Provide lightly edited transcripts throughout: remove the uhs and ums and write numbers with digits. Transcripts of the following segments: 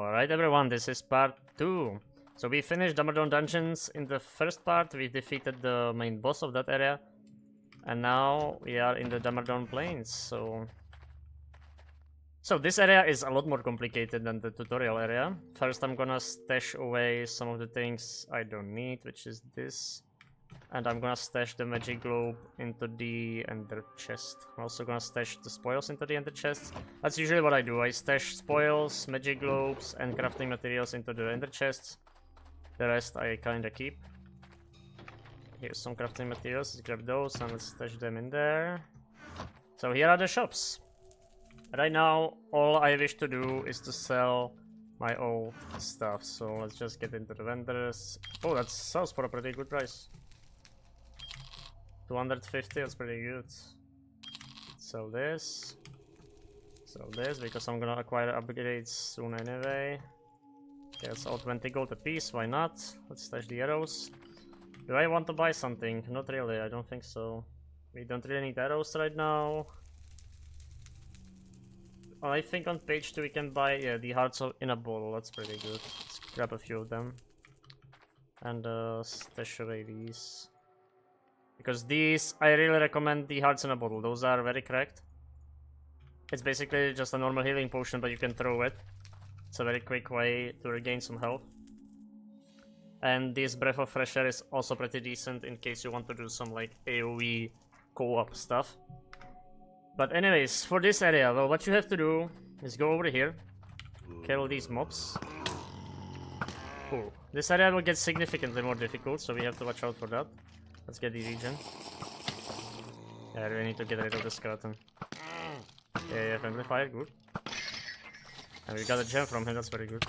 Alright everyone, this is part 2. So we finished Damerdon dungeons. In the first part we defeated the main boss of that area. And now we are in the Damerdon plains, so this area is a lot more complicated than the tutorial area. First I'm gonna stash away some of the things I don't need, which is this. And I'm gonna stash the magic globe into the ender chest. I'm also gonna stash the spoils into the ender chest. That's usually what I do. I stash spoils, magic globes, and crafting materials into the ender chests. The rest I kinda keep. Here's some crafting materials. Let's grab those and let's stash them in there. So here are the shops. Right now, all I wish to do is to sell my old stuff. So let's just get into the vendors. Oh, that sells for a pretty good price. 250, that's pretty good. Sell this because I'm gonna acquire upgrades soon anyway. Okay, that's all 20 gold a piece, why not? Let's stash the arrows. Do I want to buy something? Not really, I don't think so. We don't really need arrows right now. I think on page 2 we can buy the hearts in a bottle, that's pretty good. Let's grab a few of them. And stash away these. Because these, I really recommend the hearts in a bottle. Those are very correct. It's basically just a normal healing potion, but you can throw it. It's a very quick way to regain some health. And this Breath of Fresh Air is also pretty decent in case you want to do some like AoE co-op stuff. But anyways, for this area, well, what you have to do is go over here, kill these mobs. Cool. This area will get significantly more difficult, so we have to watch out for that. Let's get the region. Yeah, I really need to get rid of the skeleton. Yeah, friendly fire, good. And we got a gem from him, that's very good.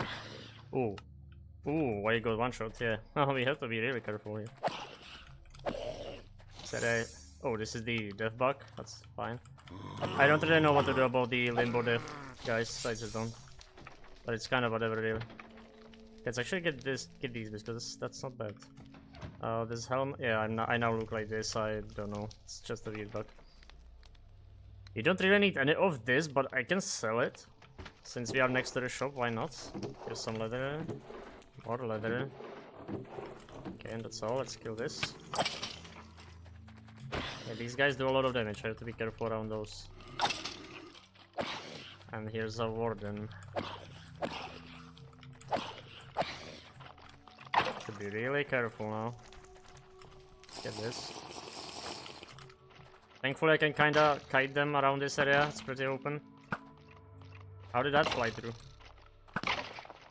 Ooh. Ooh, why you got one shot? Yeah. Oh, we have to be really careful here. Oh, this is the death bug. That's fine. I don't really know what to do about the limbo death, guys. I just don't. But it's kind of whatever, really. Let's actually get these because that's not bad. This helmet, yeah, I now look like this, I don't know, it's just a weird bug. You don't really need any of this, but I can sell it. Since we are next to the shop, why not? Here's some leather, more leather. Okay, and that's all, let's kill this. Yeah, these guys do a lot of damage, I have to be careful around those. And here's a warden. To be really careful now. Get this. Thankfully I can kinda kite them around this area, it's pretty open. How did that fly through?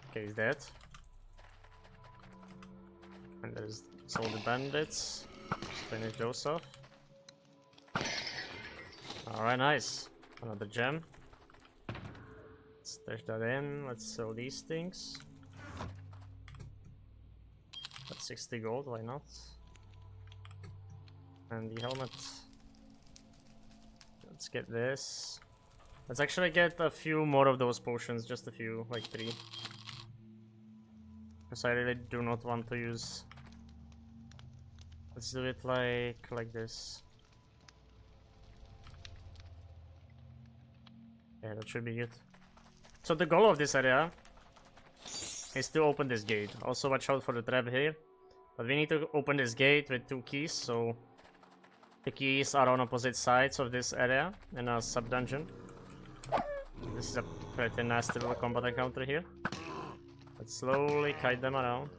Okay, he's dead. And there's all the bandits. Let's finish those off. Alright, nice. Another gem. Let's stash that in, let's sell these things. That's 60 gold, why not? And the helmet. Let's get this. Let's actually get a few more of those potions, just a few, like 3. Because I really do not want to use... Let's do it like this. Yeah, that should be good. So the goal of this area is to open this gate. Also watch out for the trap here. But we need to open this gate with 2 keys, so... The keys are on opposite sides of this area in a sub-dungeon. This is a pretty nasty little combat encounter here. Let's slowly kite them around.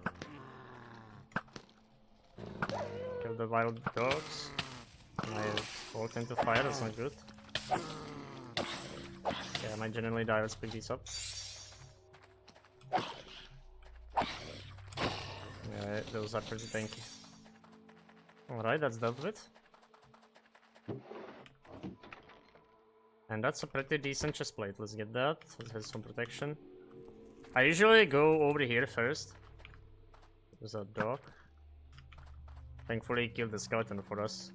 Kill the wild dogs. I walked into fire, that's not good. Yeah, I might generally die, let's pick these up. Yeah, those are pretty tanky. Alright, that's dealt with. And that's a pretty decent chest plate. Let's get that. Let's have some protection. I usually go over here first. There's a dog. Thankfully he killed the skeleton for us.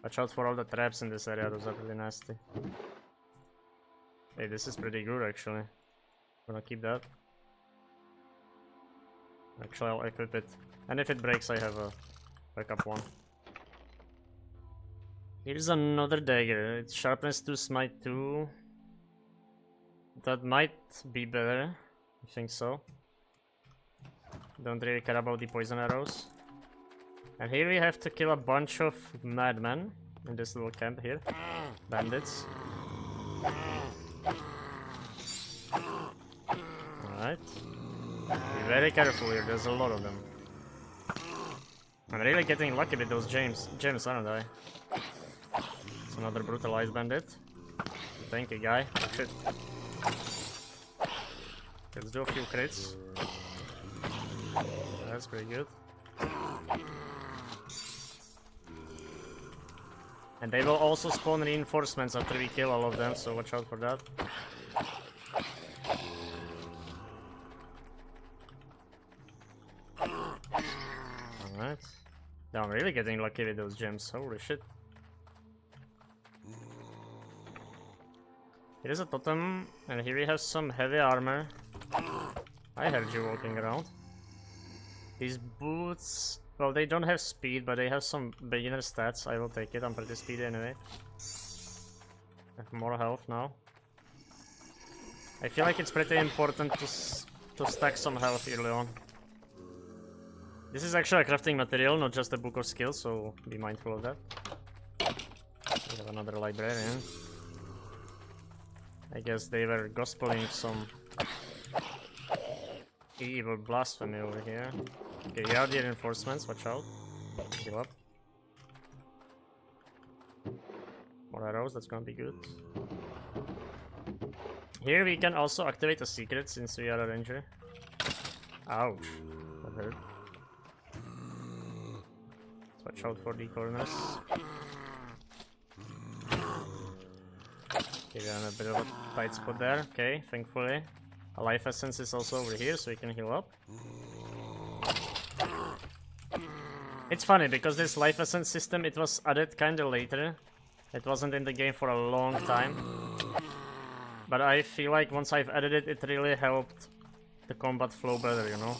Watch out for all the traps in this area, those are really nasty. Hey, this is pretty good actually. I'm gonna keep that. Actually, I'll equip it. And if it breaks, I have a backup one. Here's another dagger. It's sharpness 2, smite 2. That might be better. I think so. Don't really care about the poison arrows. And here we have to kill a bunch of madmen in this little camp here. Bandits. Alright. Be very careful here, there's a lot of them. I'm really getting lucky with those gems, aren't I? It's another brutalized bandit. Thank you, guy. Oh, shit. Let's do a few crits. That's pretty good. And they will also spawn reinforcements after we kill all of them, so watch out for that. Alright. Now I'm really getting lucky with those gems, holy shit. Here is a totem, and here we have some heavy armor. I heard you walking around. These boots, well, they don't have speed, but they have some beginner stats. I will take it, I'm pretty speedy anyway. I have more health now. I feel like it's pretty important to stack some health early on. This is actually a crafting material, not just a book of skills, so be mindful of that. We have another librarian. I guess they were gospeling some evil blasphemy over here. Okay, here are the reinforcements, watch out. Heal up. More arrows, that's gonna be good. Here we can also activate a secret since we are a ranger. Ouch, that hurt. Let's watch out for the corners. Okay, we're in a bit of a tight spot there. Okay, thankfully. A life essence is also over here, so we can heal up. It's funny, because this life essence system, it was added kinda later. It wasn't in the game for a long time. But I feel like once I've added it, it really helped the combat flow better, you know?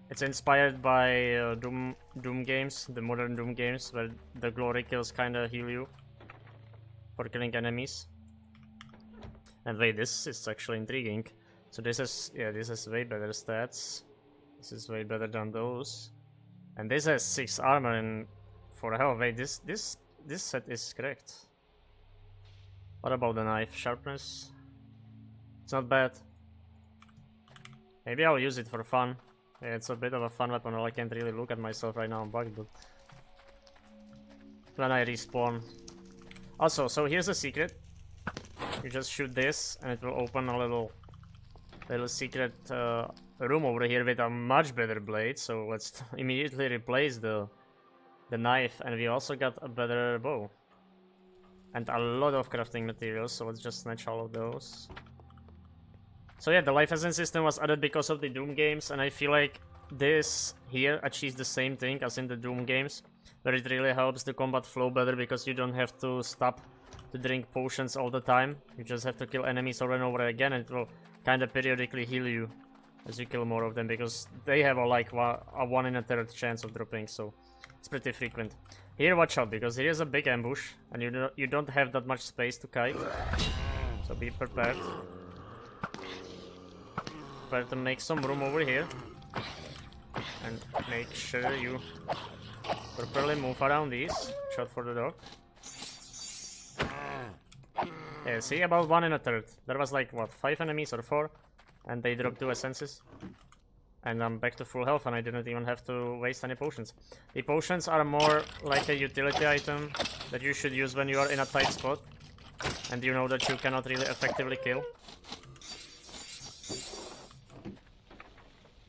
It's inspired by Doom games, the modern Doom games, where the glory kills kinda heal you for killing enemies. And wait, this is actually intriguing. So this is, yeah, this is way better stats. This is way better than those. And this has 6 armor and 4 health. Wait, this set is correct. What about the knife? Sharpness? It's not bad. Maybe I'll use it for fun. Yeah, it's a bit of a fun weapon. Well, I can't really look at myself right now, I'm bugged, but when I respawn. Also, so here's a secret. You just shoot this and it will open a little secret room over here with a much better blade. So let's immediately replace the knife, and we also got a better bow. And a lot of crafting materials, so let's just snatch all of those. So yeah, the life essence system was added because of the Doom games, and I feel like this here achieves the same thing as in the Doom games, where it really helps the combat flow better because you don't have to stop to drink potions all the time. You just have to kill enemies over and over again, and it will kind of periodically heal you as you kill more of them, because they have a 1 in a third chance of dropping, so it's pretty frequent. Here, watch out, because here is a big ambush, and you don't have that much space to kite, so be prepared. Prepare to make some room over here, and make sure you properly move around these. Watch out for the dog. Yeah, see, about 1 in a third. There was like, what, 5 enemies or 4? And they dropped 2 essences. And I'm back to full health, and I didn't even have to waste any potions. The potions are more like a utility item that you should use when you are in a tight spot and you know that you cannot really effectively kill.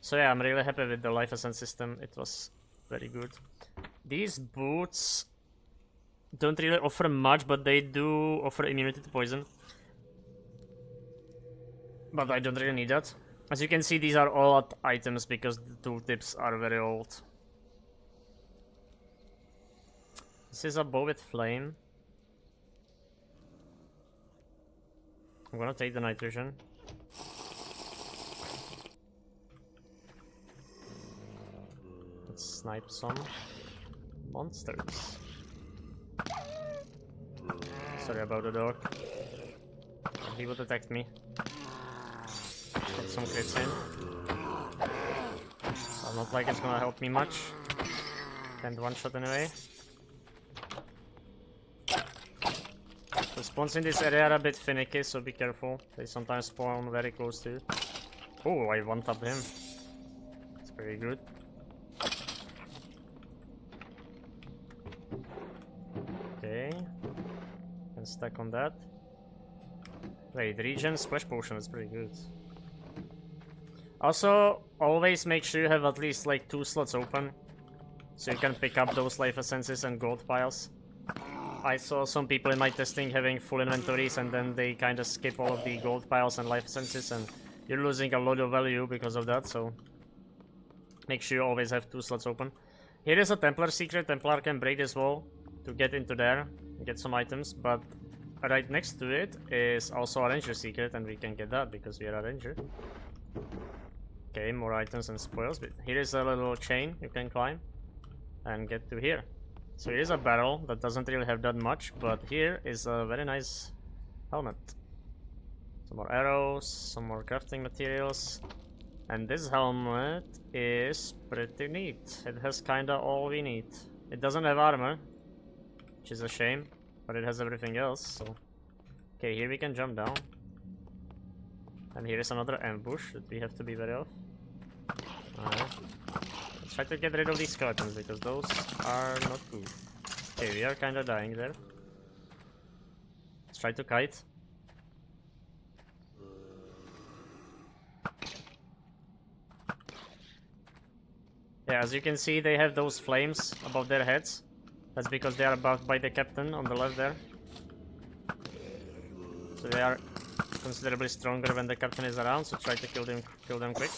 So yeah, I'm really happy with the life essence system. It was very good. These boots don't really offer much, but they do offer immunity to poison. But I don't really need that. As you can see, these are all items because the tooltips are very old. This is a bow with flame. I'm gonna take the night vision. Let's snipe some monsters. Sorry about the dog. he would attack me. Get some crits in. So not like it's gonna help me much. And one shot anyway. The spawns in this area are a bit finicky, so be careful. They sometimes spawn very close to you. Oh, I one-tapped him. It's pretty good. Okay. Can stack on that. Wait, regen splash potion is pretty good. Also, always make sure you have at least like 2 slots open. So you can pick up those life essences and gold piles. I saw some people in my testing having full inventories and then they kind of skip all of the gold piles and life essences and you're losing a lot of value because of that, so make sure you always have 2 slots open. Here is a Templar secret. Templar can break this wall to get into there and get some items, but right next to it is also a Ranger secret and we can get that because we are a Ranger. Okay, more items and spoils, but here is a little chain you can climb and get to here. So here's a barrel that doesn't really have that much, but here is a very nice helmet. Some more arrows, some more crafting materials. And this helmet is pretty neat. It has kinda all we need. It doesn't have armor, which is a shame, but it has everything else, so... Okay, here we can jump down. And here is another ambush that we have to be wary of. Alright. Let's try to get rid of these skeletons, because those are not good. Okay, we are kinda dying there. Let's try to kite. Yeah, as you can see, they have those flames above their heads. That's because they are buffed by the captain on the left there. So they are considerably stronger when the captain is around, so try to kill them quick.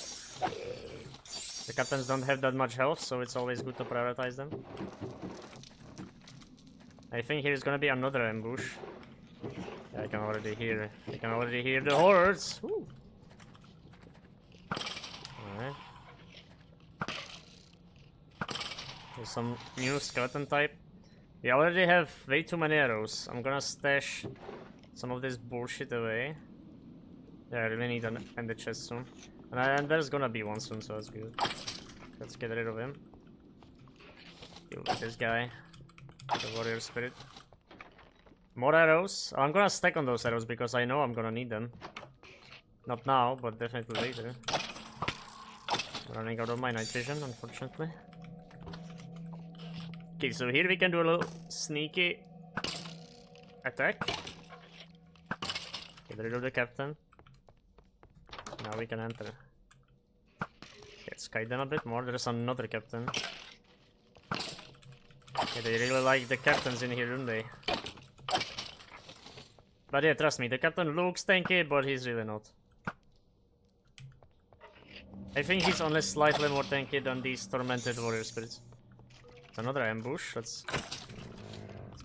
The captains don't have that much health, so it's always good to prioritize them. I think here is gonna be another ambush. Yeah, I can already hear the hordes. Woo. Alright. There's some new skeleton type. We already have way too many arrows. I'm gonna stash some of this bullshit away. Yeah, I really need an ender chest soon. And there's gonna be one soon, so that's good. Let's get rid of him. Deal with this guy. The warrior spirit. More arrows. I'm gonna stack on those arrows because I know I'm gonna need them. Not now, but definitely later. Running out of my night vision, unfortunately. Okay, so here we can do a little sneaky attack. Get rid of the captain. Now we can enter. Let's kite them a bit more. There's another captain. Okay, they really like the captains in here, don't they? But yeah, trust me, the captain looks tanky, but he's really not. I think he's only slightly more tanky than these tormented warrior spirits. It's another ambush. Let's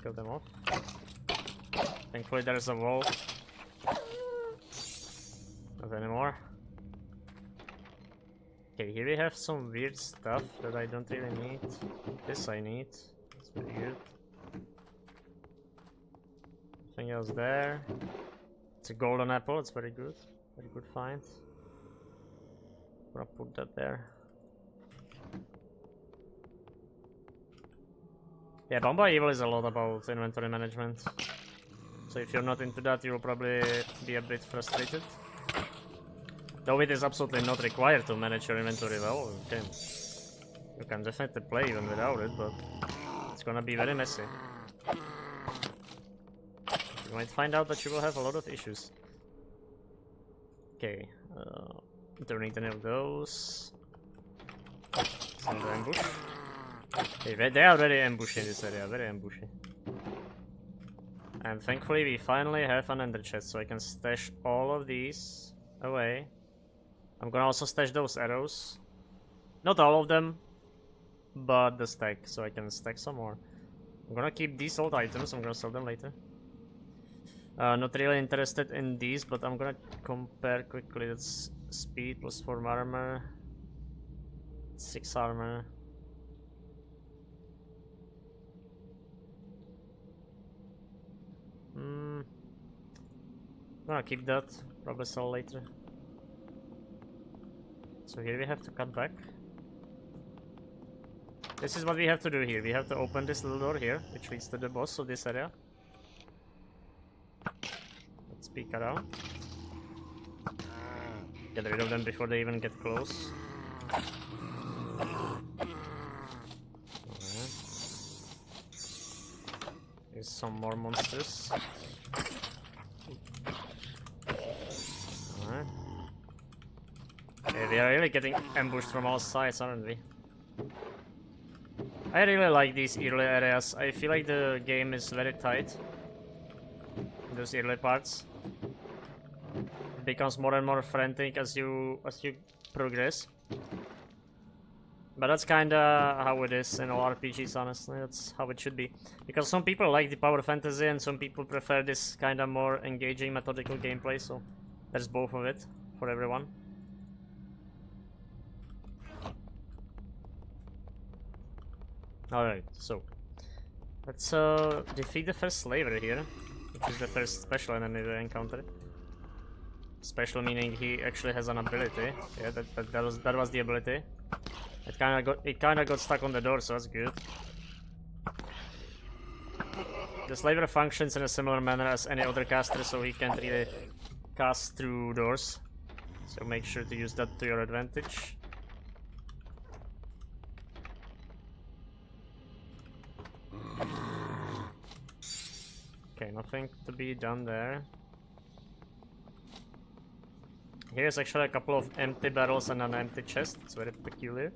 kill them off. Thankfully there's a wall. Not anymore. Okay, here we have some weird stuff that I don't really need. This I need. It's pretty good. Nothing else there. It's a golden apple. It's very good. Very good find. I'm gonna put that there. Yeah, Bamba Evil is a lot about inventory management. So if you're not into that, you'll probably be a bit frustrated. Though it is absolutely not required to manage your inventory well. You can definitely play even without it, but it's gonna be very messy. You might find out that you will have a lot of issues. Okay, don't need any of those. Some ambush. Okay, they are very ambushy in this area, very ambushy. And thankfully we finally have an ender chest, so I can stash all of these away. I'm gonna also stash those arrows. Not all of them, but the stack, so I can stack some more. I'm gonna keep these old items, I'm gonna sell them later. Not really interested in these, but I'm gonna compare quickly. That's speed plus 4 armor, 6 armor. gonna keep that, probably sell later. So here we have to cut back. This is what we have to do here. We have to open this little door here, which leads to the boss of this area. Let's peek around. Get rid of them before they even get close. Here's some more monsters. Alright. Okay, we are really getting ambushed from all sides, aren't we? I really like these early areas. I feel like the game is very tight in those early parts. It becomes more and more frantic as you progress. But that's kinda how it is in all RPGs, honestly. That's how it should be. Because some people like the power fantasy and some people prefer this kinda more engaging methodical gameplay, so there's both of it for everyone. Alright, so let's defeat the first slaver here, which is the first special enemy we encounter. Special meaning he actually has an ability. Yeah, that was the ability. It kinda got stuck on the door, so that's good. The slaver functions in a similar manner as any other caster, so he can't really cast through doors. So make sure to use that to your advantage. Okay, nothing to be done there. Here's actually a couple of empty barrels and an empty chest. It's very peculiar.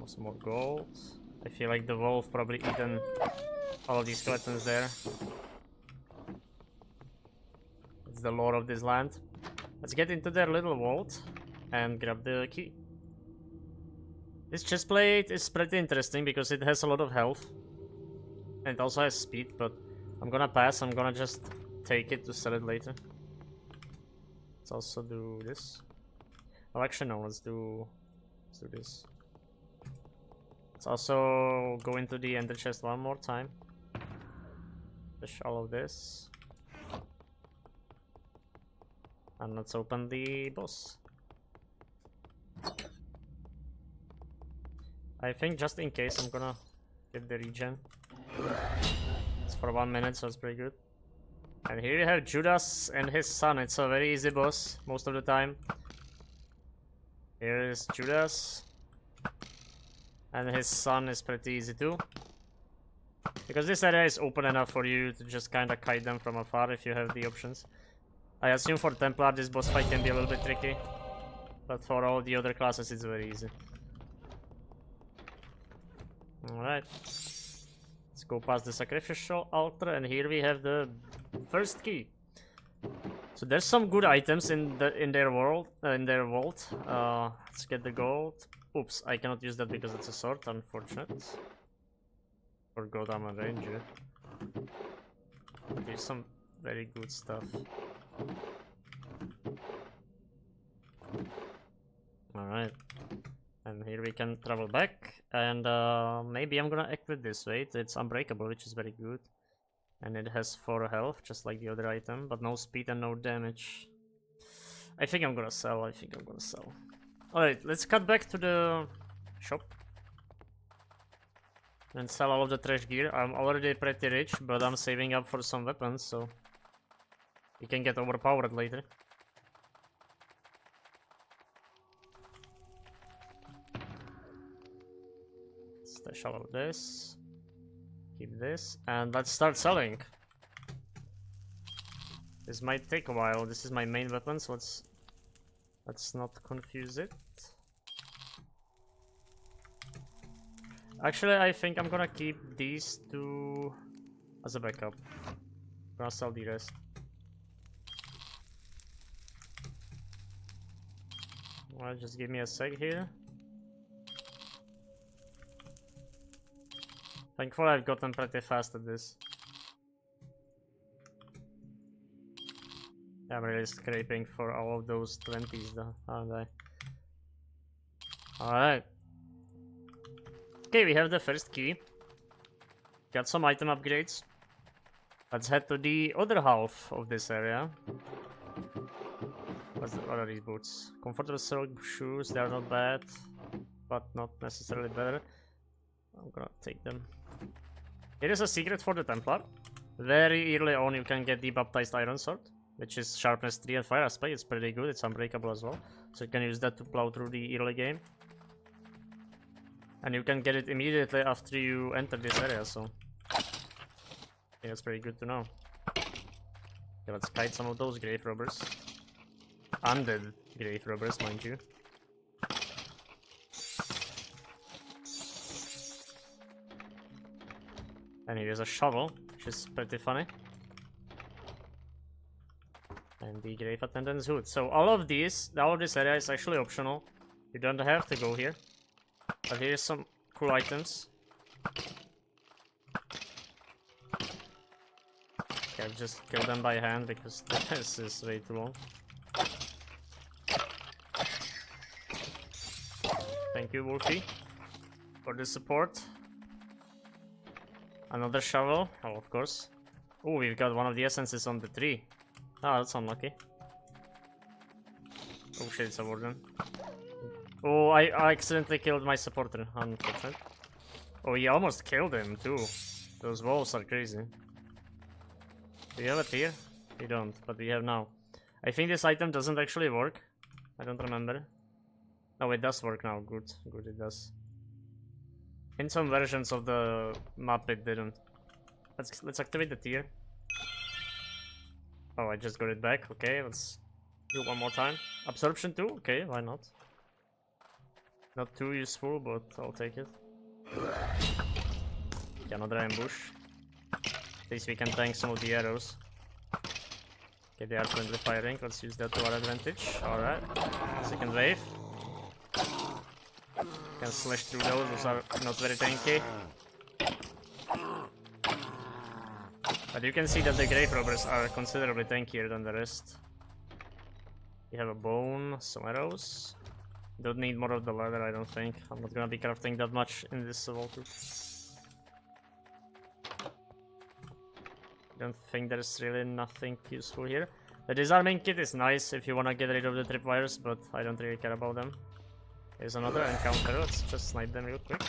Some more gold. I feel like the wolf probably eaten all of these skeletons there. It's the lore of this land. Let's get into their little vault and grab the key. This chest plate is pretty interesting because it has a lot of health. And it also has speed, but I'm gonna pass. I'm gonna just take it to sell it later. Let's also do this. Oh, actually no, let's do this. Let's also go into the ender chest one more time. Fish all of this. And let's open the boss. I think just in case I'm gonna get the regen. It's for 1 minute, so it's pretty good. And here you have Judas and his son. It's a very easy boss most of the time. Here is Judas. And his son is pretty easy too. Because this area is open enough for you to just kinda kite them from afar if you have the options. I assume for Templar this boss fight can be a little bit tricky. But for all the other classes it's very easy. Alright. Let's go past the sacrificial altar, and here we have the first key. So there's some good items in their vault. Let's get the gold. Oops, I cannot use that because it's a sword, unfortunate. Forgot I'm a ranger. But there's some very good stuff. Alright. And here we can travel back, and maybe I'm gonna equip this. Wait, it's unbreakable, which is very good. And it has 4 health, just like the other item, but no speed and no damage. I think I'm gonna sell, Alright, let's cut back to the shop. And sell all of the trash gear. I'm already pretty rich, but I'm saving up for some weapons, so we can get overpowered later. Stash all of this. Keep this, and let's start selling. This might take a while. This is my main weapon, so let's not confuse it. Actually, I think I'm gonna keep these 2 as a backup. I'm gonna sell the rest. Well, just give me a sec here. Thankfully, I've gotten pretty fast at this. I'm really scraping for all of those 20s though, aren't I? Alright. Okay, we have the first key. Got some item upgrades. Let's head to the other half of this area. What are these boots? Comfortable silk shoes, they are not bad, but not necessarily better. I'm gonna take them. Here is a secret for the Templar. Very early on you can get the Baptized Iron Sword, which is sharpness 3 and fire aspect. It's pretty good, it's unbreakable as well. So you can use that to plow through the early game. And you can get it immediately after you enter this area, so... yeah, that's pretty good to know. Okay, let's kite some of those grave robbers. Undead grave robbers, mind you. And here's a shovel, which is pretty funny. And the grave attendant's hood. So all of this area is actually optional. You don't have to go here. But here's some cool items. Okay, I've just killed them by hand because this is way too long. Thank you, Wolfie, for the support. Another shovel, oh, of course. Oh, we've got one of the essences on the tree. Ah, that's unlucky. Oh shit, it's a warden. Oh, I accidentally killed my supporter, unfortunate. Oh, he almost killed him too. Those wolves are crazy. Do you have a tier? We don't, but we have now. I think this item doesn't actually work. I don't remember. Oh, it does work now. Good, good, it does. In some versions of the map, it didn't. Let's activate the tier. Oh, I just got it back. Okay, let's do one more time. Absorption 2? Okay, why not? Not too useful, but I'll take it. Okay, another ambush. At least we can tank some of the arrows. Okay, they are friendly firing. Let's use that to our advantage. Alright. Second wave. Can slash through those. Those are not very tanky. But you can see that the grave robbers are considerably tankier than the rest. We have a bone, some arrows. Don't need more of the leather, I don't think. I'm not gonna be crafting that much in this walkthrough. Don't think there's really nothing useful here. The disarming kit is nice if you wanna get rid of the tripwires, but I don't really care about them. Here's another encounter, let's just snipe them real quick.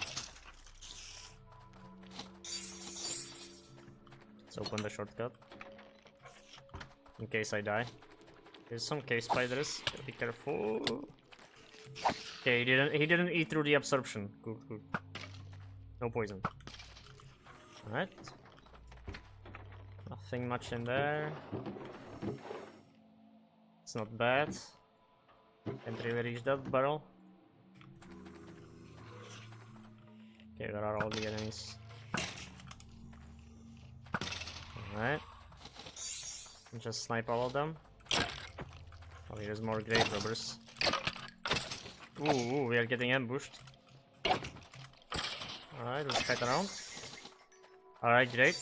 Let's open the shortcut. In case I die. There's some cave spiders, be careful. Okay, he didn't eat through the absorption. Good, good. No poison. Alright. Nothing much in there. It's not bad. Can't really reach that barrel. Okay, where are all the enemies? Alright. Just snipe all of them. Oh, here's more grave robbers. Ooh, we are getting ambushed. Alright, let's kite around. Alright, great.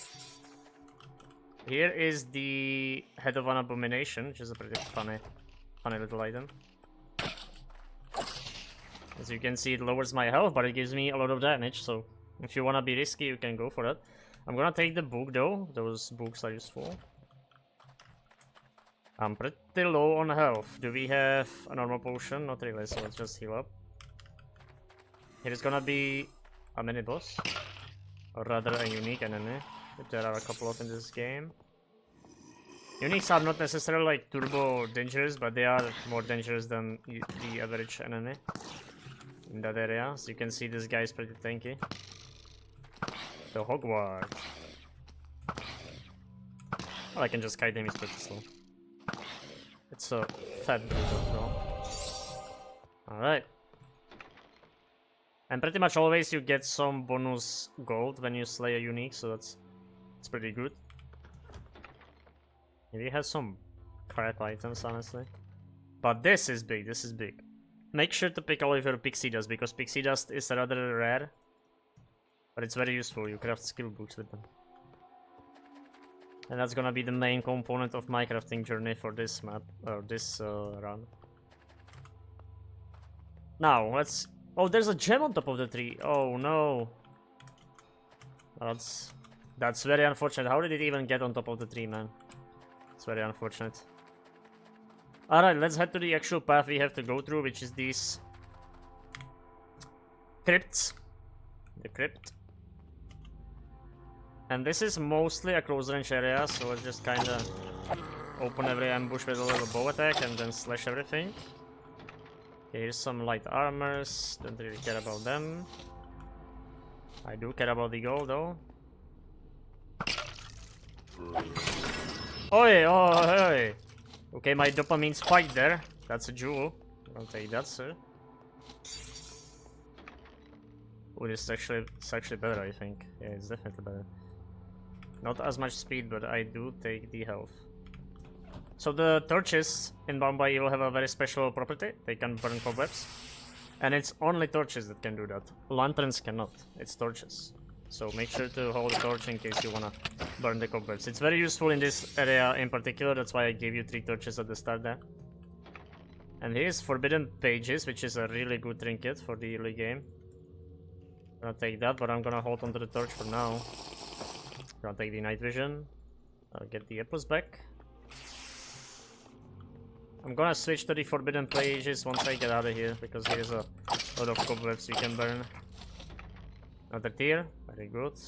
Here is the Head of an Abomination, which is a pretty funny little item. As you can see, it lowers my health, but it gives me a lot of damage, so if you wanna be risky, you can go for that. I'm gonna take the book though, those books are useful. I'm pretty low on health. Do we have a normal potion? Not really, so let's just heal up. Here is gonna be a mini boss, or rather a unique enemy. There are a couple of in this game. Uniques are not necessarily like turbo dangerous, but they are more dangerous than the average enemy in that area. So you can see this guy is pretty tanky. The Hogwarts. Well, I can just kite him, he's pretty slow. It's a fat brute though. Alright. And pretty much always you get some bonus gold when you slay a unique, so it's pretty good. Maybe it has some crap items, honestly. But this is big, this is big. Make sure to pick all of your pixie dust, because pixie dust is rather rare. But it's very useful, you craft skill books with them. And that's gonna be the main component of my crafting journey for this map, or this run. Now, let's... Oh, there's a gem on top of the tree! Oh no! That's That's very unfortunate. How did it even get on top of the tree, man? It's very unfortunate. Alright, let's head to the actual path we have to go through, which is these crypts. The crypt. And this is mostly a close range area, so let's just kinda open every ambush with a little bow attack and then slash everything. Okay, here's some light armors. Don't really care about them. I do care about the gold though. Oi, oi! Okay, my dopamine spiked there. That's a jewel. I'll take that, sir. Oh, it's actually better, I think. Yeah, it's definitely better. Not as much speed, but I do take the health. So the torches in Bound by Evil have a very special property. They can burn cobwebs. And it's only torches that can do that. Lanterns cannot. It's torches. So make sure to hold a torch in case you wanna burn the cobwebs. It's very useful in this area in particular. That's why I gave you 3 torches at the start there. And here's Forbidden Pages, which is a really good trinket for the early game. I'm gonna take that, but I'm gonna hold onto the torch for now. I'm gonna take the night vision. I'll get the apples back. I'm gonna switch to the Forbidden Pages once I get out of here, because here's a lot of cobwebs we can burn. Another tier, very good.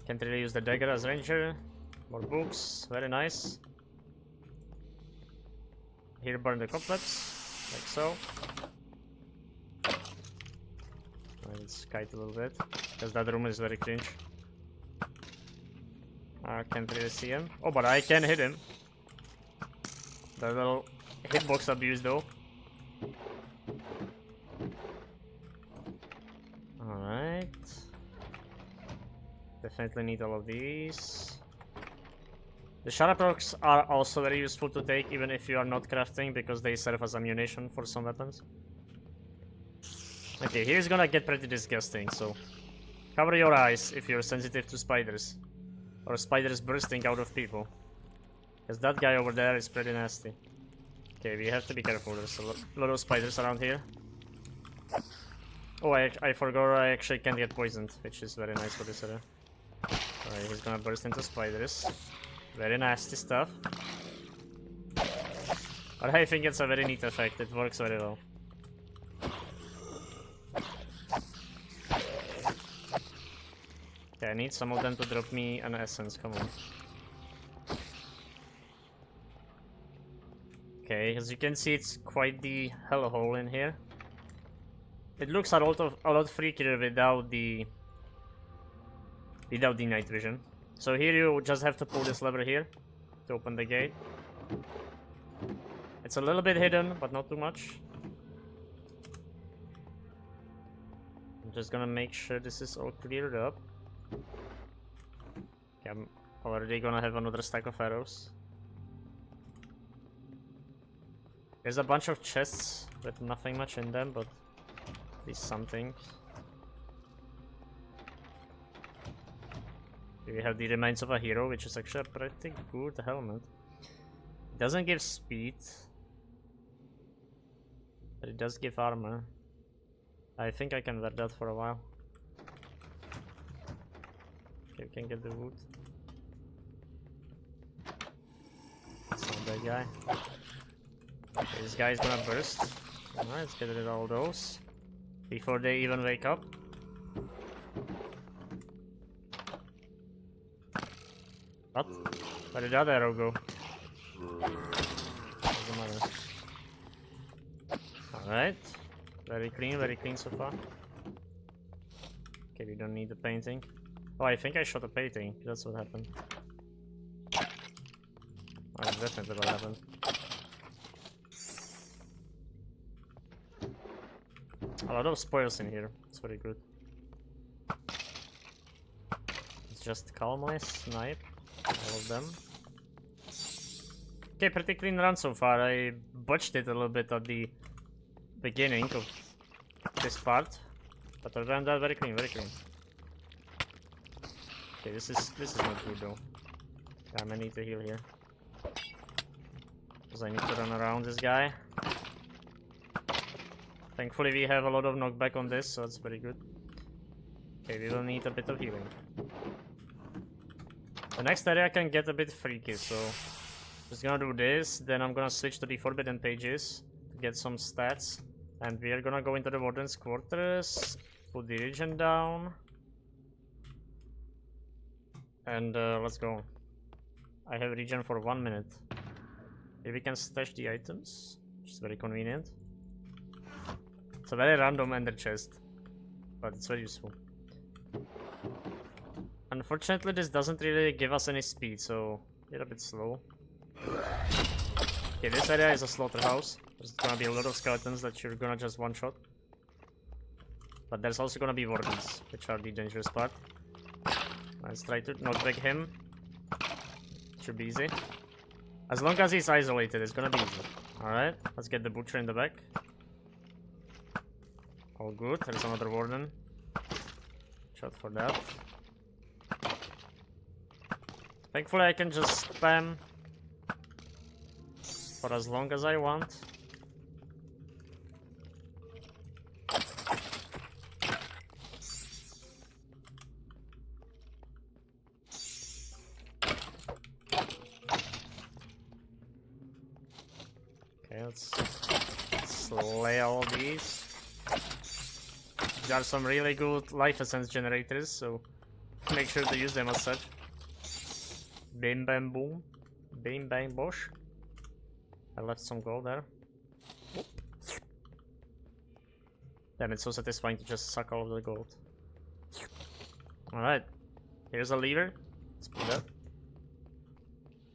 Can't really use the dagger as ranger. More books, very nice. Here burn the cobwebs, like so. Let's kite a little bit, because that room is very cringe. I can't really see him. Oh, but I can hit him. That little hitbox abuse though. Alright. Definitely need all of these. The sharp rocks are also very useful to take even if you are not crafting, because they serve as ammunition for some weapons. Okay, here's gonna get pretty disgusting, so cover your eyes if you're sensitive to spiders. Or spiders bursting out of people. Because that guy over there is pretty nasty. Okay, we have to be careful. There's a lot of spiders around here. Oh, I forgot I actually can get poisoned, which is very nice for this area. Alright, he's gonna burst into spiders. Very nasty stuff. But I think it's a very neat effect. It works very well. Okay, I need some of them to drop me an essence. Come on. Okay, as you can see, it's quite the hellhole in here. It looks a lot freakier without the night vision. So here you just have to pull this lever here to open the gate. It's a little bit hidden, but not too much. I'm just gonna make sure this is all cleared up. Okay, I'm already gonna have another stack of arrows. There's a bunch of chests with nothing much in them, but at least something. We have the remains of a hero, which is actually a pretty good helmet. It doesn't give speed, but it does give armor. I think I can wear that for a while. Okay, we can get the wood. It's not that guy. Okay, this guy is gonna burst. Alright, let's get rid of all those before they even wake up. What? Where did that arrow go? Doesn't matter. Alright. Very clean so far. Okay, we don't need the painting. Oh, I think I shot a painting. That's what happened. Oh, that's definitely what happened. A lot of spoils in here. It's very good. Let's just calmly snipe all of them. Okay, pretty clean run so far. I botched it a little bit at the beginning of this part, but other than that, very clean, very clean. Okay, this is not good though. I might need to heal here, because I need to run around this guy. Thankfully we have a lot of knockback on this, so that's very good. Okay, we will need a bit of healing. The next area can get a bit freaky, so just gonna do this, then I'm gonna switch to the forbidden pages to get some stats. And we are gonna go into the warden's quarters, put the region down. And let's go. I have region for 1 minute. Here we can stash the items, which is very convenient. It's a very random ender chest, but it's very useful. Unfortunately, this doesn't really give us any speed, so we're a bit slow. Okay, this area is a slaughterhouse. There's gonna be a lot of skeletons that you're gonna just one-shot. But there's also gonna be wardens, which are the dangerous part. Let's try to knockback him. Should be easy. As long as he's isolated, it's gonna be easy. Alright, let's get the butcher in the back. All good, there's another warden. Shot for that. Thankfully I can just spam for as long as I want. Okay, let's slay all these. There are some really good life essence generators, so make sure to use them as such. Bim bam boom. Bim bang bosh. I left some gold there. Damn, it's so satisfying to just suck all of the gold. Alright. Here's a lever. Let's put that.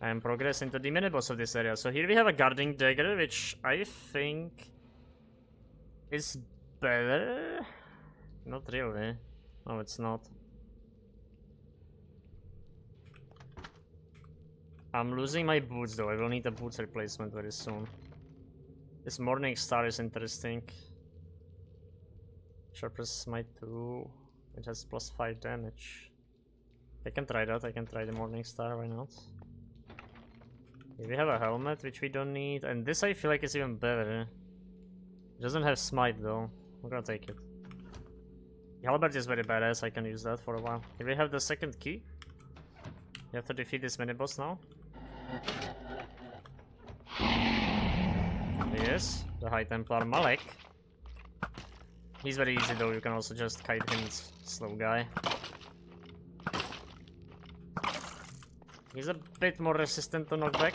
And progress into the mini boss of this area. So here we have a guarding dagger, which I think is better. Not really. No, it's not. I'm losing my boots though. I will need a boots replacement very soon. This morning star is interesting. Sharpness smite 2. It has plus 5 damage. I can try that. I can try the morning star. Why not? Here we have a helmet which we don't need, and this I feel like is even better. It doesn't have smite though. I'm gonna take it. The halberd is very badass. I can use that for a while. Here we have the second key. You have to defeat this mini boss now. Yes, the High Templar Malek. He's very easy though, you can also just kite him, it's slow guy. He's a bit more resistant to knockback.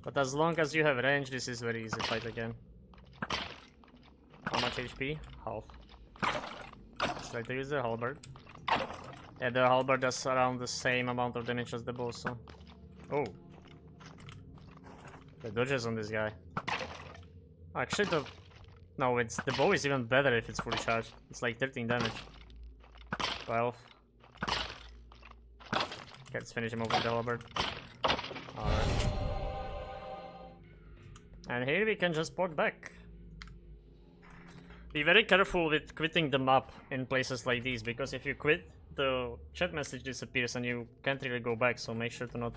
But as long as you have range, this is very easy fight again. How much HP? Half. Let's try to use the halberd. Yeah, the halberd does around the same amount of damage as the bow, so... Oh. The dodges on this guy. Actually, no, the bow is even better if it's fully charged. It's like 13 damage. 12. Okay, let's finish him off with the halberd. Alright. And here we can just port back. Be very careful with quitting the map in places like these, because if you quit, the chat message disappears and you can't really go back, so make sure to not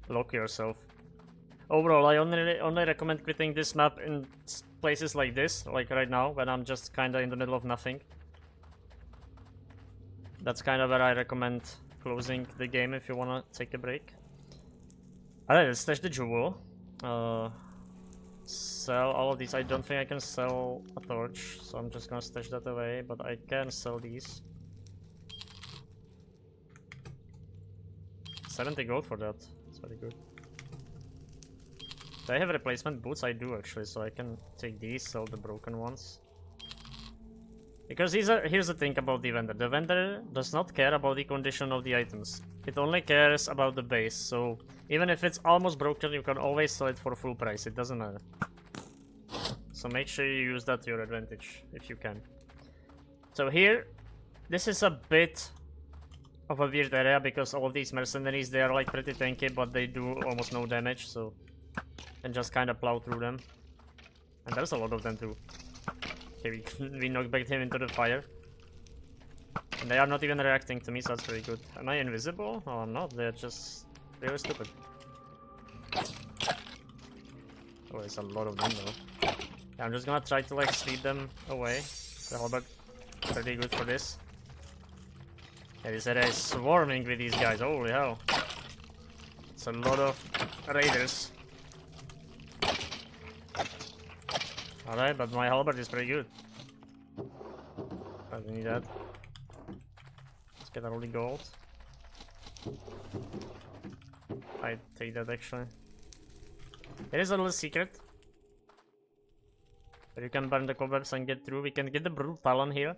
lock yourself. Overall, I only recommend quitting this map in places like this, like right now, when I'm just kinda in the middle of nothing. That's kinda where I recommend closing the game if you wanna take a break. Alright, let's stash the jewel. Sell all of these. I don't think I can sell a torch, so I'm just gonna stash that away, but I can sell these. 70 gold for that. That's very good. Do I have replacement boots? I do actually, so I can take these, sell the broken ones. Because here's the thing about the vendor. The vendor does not care about the condition of the items. It only cares about the base, so even if it's almost broken, you can always sell it for full price. It doesn't matter. So make sure you use that to your advantage, if you can. So here, this is a bit of a weird area, because all of these mercenaries, they are like pretty tanky, but they do almost no damage, so... And just kind of plow through them. And there's a lot of them too. Okay, we knockbacked him into the fire. And they are not even reacting to me, so that's pretty good. Am I invisible? No, I'm not. They're just really stupid. Oh, there's a lot of them though. Yeah, I'm just gonna try to like sweep them away. The halberd. pretty good for this. Yeah, this area is swarming with these guys, holy hell. It's a lot of raiders. Alright, but my halberd is pretty good. I don't need that. Let's get all the gold. I take that actually. There is a little secret. But you can burn the cobwebs and get through. We can get the Brutal Talon here,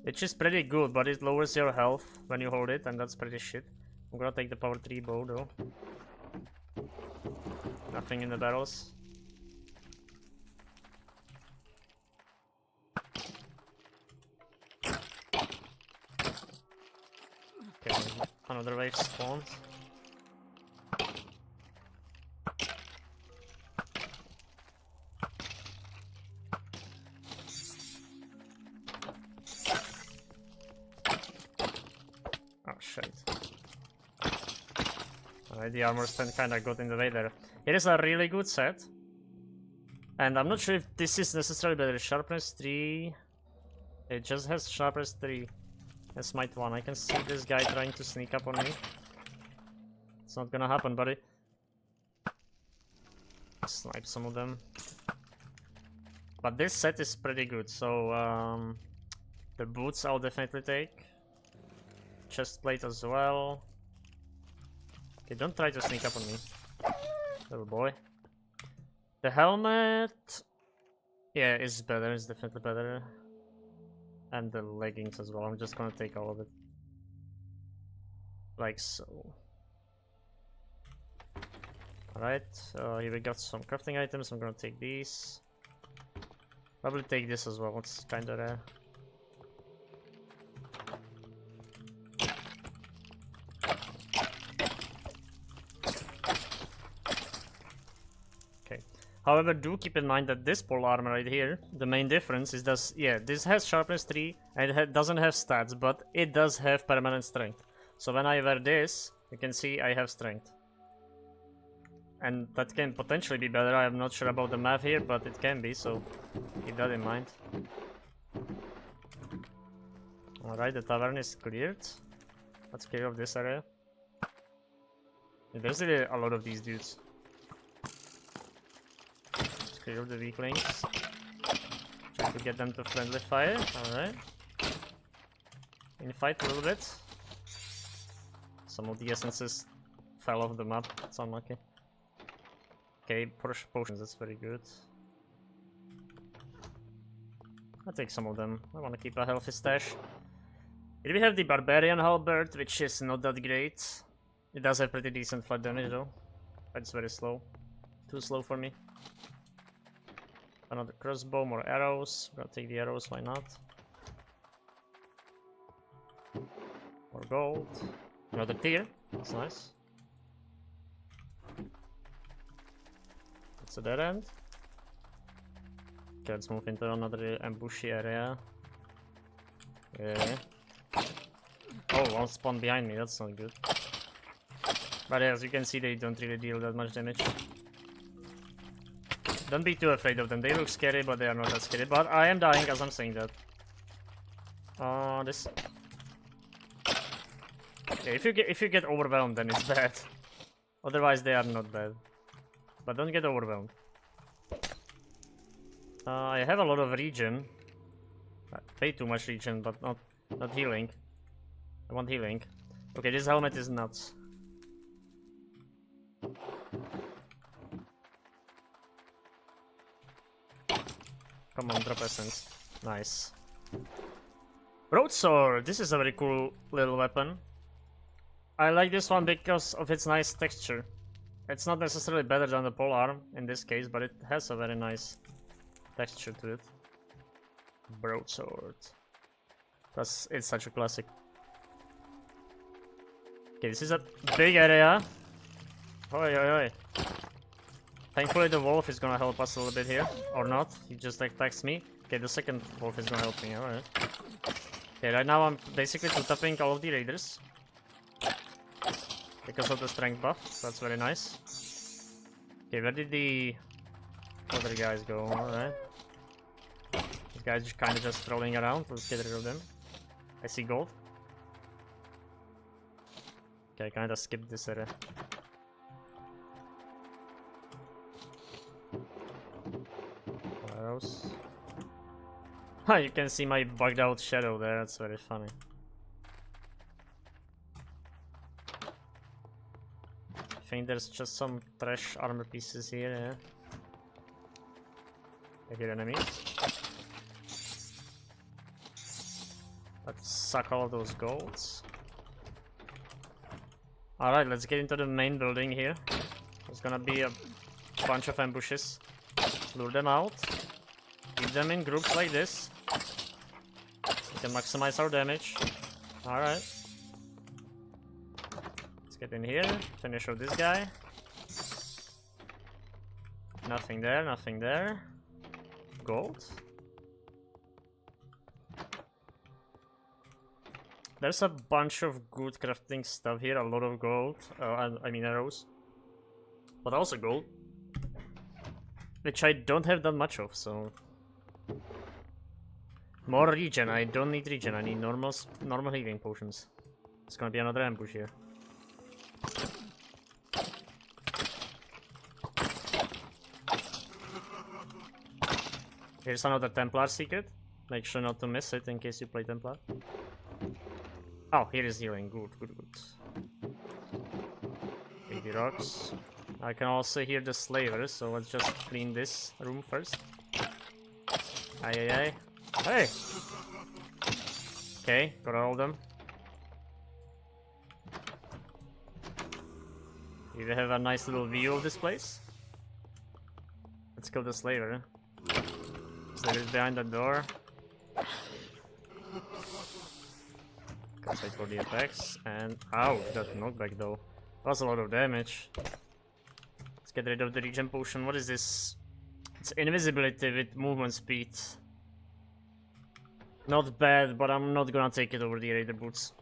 which is pretty good, but it lowers your health when you hold it, and that's pretty shit. I'm gonna take the power 3 bow though. Nothing in the barrels. Okay, another wave spawns. Oh shit. Alright, the armor stand kinda got in the way there. It is a really good set. And I'm not sure if this is necessarily better. Sharpness 3. It just has sharpness 3. And smite 1. I can see this guy trying to sneak up on me. It's not gonna happen, buddy. Snipe some of them. But this set is pretty good, so the boots I'll definitely take. Chest plate as well. Okay, don't try to sneak up on me, little boy. The helmet, yeah, is better. It's definitely better. And the leggings as well. I'm just gonna take all of it, like so. Alright, here we got some crafting items. I'm gonna take these. Probably take this as well. It's kind of rare. However, do keep in mind that this pole armor right here, the main difference is that, yeah, this has sharpness 3 and it doesn't have stats, but it does have permanent strength. So when I wear this, you can see I have strength. And that can potentially be better. I'm not sure about the math here, but it can be, so keep that in mind. Alright, the tavern is cleared. Let's clear off this area. There's really a lot of these dudes. Clear the weaklings. Try to get them to friendly fire. Alright. Infight a little bit. Some of the essences fell off the map. It's unlucky. Okay, potions, that's very good. I'll take some of them. I want to keep a healthy stash. Here we have the Barbarian Halberd, which is not that great. It does have pretty decent flat damage though. But it's very slow. Too slow for me. Another crossbow, more arrows. I'm gonna take the arrows, why not? More gold. Another tier, that's nice. That's a dead end. Okay, let's move into another ambushy area. Yeah. Oh, one spawned behind me, that's not good. But as you can see, they don't really deal that much damage. Don't be too afraid of them. They look scary, but they are not that scary. But I am dying as I'm saying that. This. Yeah, if you get overwhelmed, then it's bad. Otherwise, they are not bad. But don't get overwhelmed. I have a lot of regen. Way too much regen, but not healing. I want healing. Okay, this helmet is nuts. Come on, drop essence. Nice. Broadsword! This is a very cool little weapon. I like this one because of its nice texture. It's not necessarily better than the polearm in this case, but it has a very nice texture to it. Broadsword. Plus, it's such a classic. Okay, this is a big area. Oi, oi, oi. Thankfully the wolf is gonna help us a little bit here. Or not, he just attacks me. Okay, the second wolf is gonna help me, alright. Okay, right now I'm basically two-tapping all of the raiders. Because of the strength buff, so that's very nice. Okay, where did the other guys go? Alright. guys are kind of just rolling around. Let's get rid of them. I see gold. Okay, I kind of skipped this area. Arrows. Ha! You can see my bugged out shadow there. That's very funny. I think there's just some trash armor pieces here. Yeah. I hear enemies. Let's suck all of those golds. Alright, let's get into the main building here. There's gonna be a bunch of ambushes. Lure them out. Keep them in groups like this. We can maximize our damage. Alright. Let's get in here. Finish off this guy. Nothing there, nothing there. Gold. There's a bunch of good crafting stuff here, a lot of gold, I mean arrows, but also gold, which I don't have that much of, so... More regen, I don't need regen, I need normal healing potions. It's gonna be another ambush here. Here's another Templar secret, make sure not to miss it in case you play Templar. Oh, here is healing. Good, good, good. 80 rocks. I can also hear the slavers, so let's just clean this room first. Aye, aye, aye. Hey! Okay, got all of them. We have a nice little view of this place. Let's kill the slaver. Slaver's behind the door. Let's wait for the attacks, and ow, that knockback though. That's a lot of damage. Let's get rid of the regen potion. What is this? It's invisibility with movement speed. Not bad, but I'm not gonna take it over the raider boots.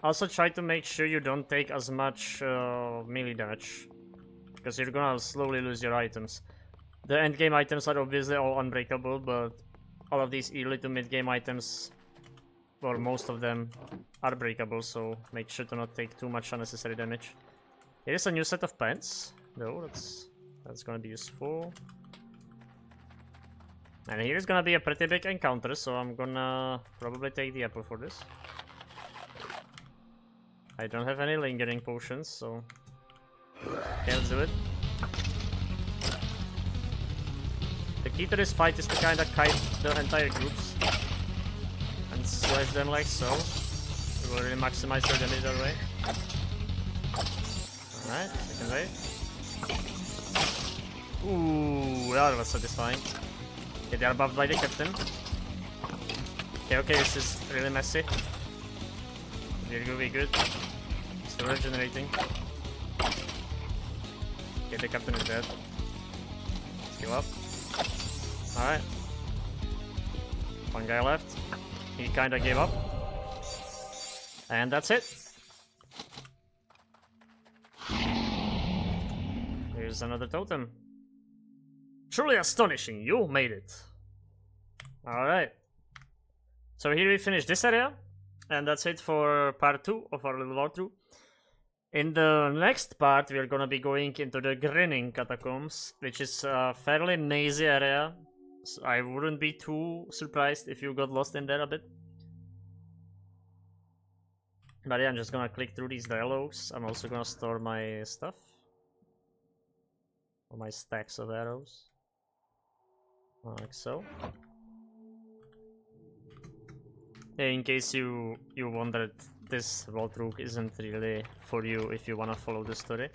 Also try to make sure you don't take as much melee damage, because you're gonna slowly lose your items. The endgame items are obviously all unbreakable, but all of these early to mid-game items, or most of them, are breakable, so make sure to not take too much unnecessary damage. Here is a new set of pants, though, that's gonna be useful. And here is gonna be a pretty big encounter, so I'm gonna probably take the apple for this. I don't have any lingering potions, so... Okay, let's do it. The key to this fight is to kinda kite the entire groups. And slash them like so. We will really maximize their damage that way. Alright, second wave. Ooh, that was satisfying. Okay, they are buffed by the captain. Okay, okay, this is really messy. Really good. Still regenerating. Okay, the captain is dead. Let's give up. Alright. One guy left. He kinda gave up. And that's it. Here's another totem. Truly astonishing, you made it. Alright. So here we finish this area. And that's it for part 2 of our little walkthrough. In the next part, we are gonna be going into the Grinning Catacombs, which is a fairly mazy area. So I wouldn't be too surprised if you got lost in there a bit. But yeah, I'm just gonna click through these dialogues. I'm also gonna store my stuff. Or my stacks of arrows. Like so. In case you wondered, this walkthrough isn't really for you if you wanna follow the story.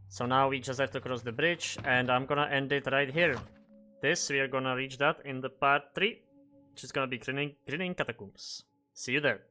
So now we just have to cross the bridge, and I'm gonna end it right here. We are gonna reach that in the part 3, which is gonna be Grinning Catacombs. See you there.